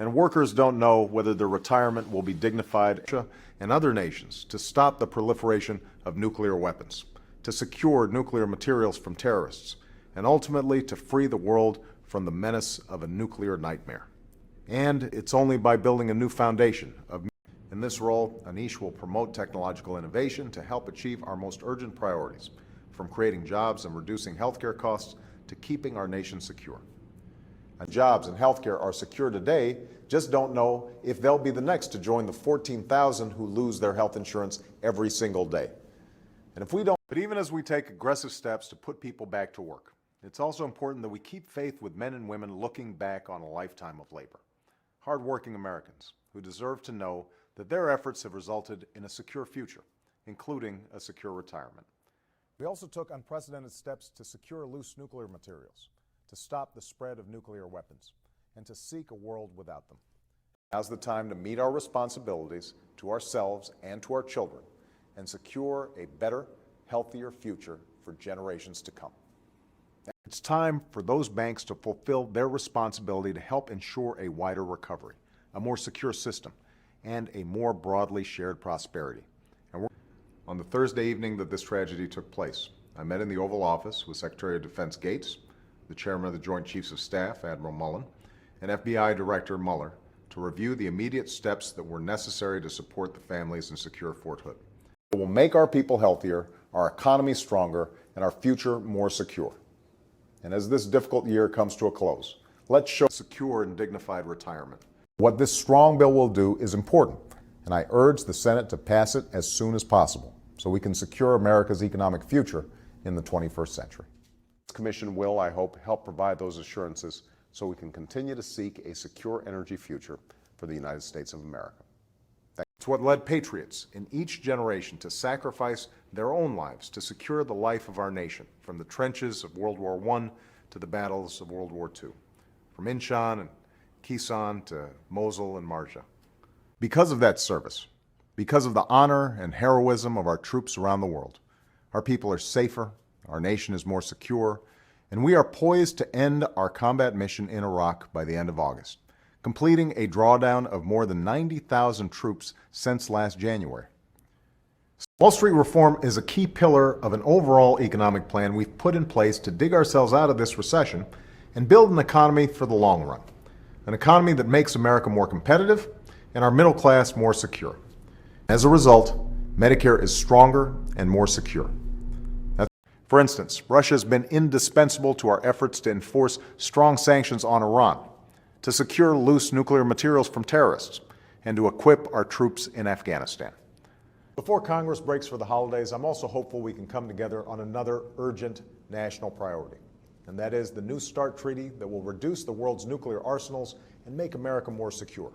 and workers don't know whether their retirement will be dignified, and other nations to stop the proliferation of nuclear weapons, to secure nuclear materials from terrorists, and ultimately to free the world from the menace of a nuclear nightmare. And it's only by building a new foundation of. In this role, Anish will promote technological innovation to help achieve our most urgent priorities, from creating jobs and reducing healthcare costs to keeping our nation secure. And jobs and healthcare are secure today, just don't know if they'll be the next to join the 14,000 who lose their health insurance every single day. And if we don't, but even as we take aggressive steps to put people back to work, it's also important that we keep faith with men and women looking back on a lifetime of labor. Hardworking Americans who deserve to know that their efforts have resulted in a secure future, including a secure retirement. We also took unprecedented steps to secure loose nuclear materials, to stop the spread of nuclear weapons, and to seek a world without them. Now's the time to meet our responsibilities to ourselves and to our children and secure a better, healthier future for generations to come. It's time for those banks to fulfill their responsibility to help ensure a wider recovery, a more secure system, and a more broadly shared prosperity. And on the Thursday evening that this tragedy took place, I met in the Oval Office with Secretary of Defense Gates, the Chairman of the Joint Chiefs of Staff, Admiral Mullen, and FBI Director Mueller to review the immediate steps that were necessary to support the families and secure Fort Hood. It will make our people healthier, our economy stronger, and our future more secure. And as this difficult year comes to a close, let's show secure and dignified retirement. What this strong bill will do is important, and I urge the Senate to pass it as soon as possible so we can secure America's economic future in the 21st century. This commission will, I hope, help provide those assurances so we can continue to seek a secure energy future for the United States of America. It's what led patriots in each generation to sacrifice their own lives to secure the life of our nation, from the trenches of World War I to the battles of World War II, from Inchon and Kherson to Mosul and Marja. Because of that service, because of the honor and heroism of our troops around the world, our people are safer, our nation is more secure, and we are poised to end our combat mission in Iraq by the end of August, completing a drawdown of more than 90,000 troops since last January. Wall Street reform is a key pillar of an overall economic plan we've put in place to dig ourselves out of this recession and build an economy for the long run. An economy that makes America more competitive and our middle class more secure. As a result, Medicare is stronger and more secure. For instance, Russia has been indispensable to our efforts to enforce strong sanctions on Iran, to secure loose nuclear materials from terrorists, and to equip our troops in Afghanistan. Before Congress breaks for the holidays, I'm also hopeful we can come together on another urgent national priority, and that is the New START treaty that will reduce the world's nuclear arsenals and make America more secure.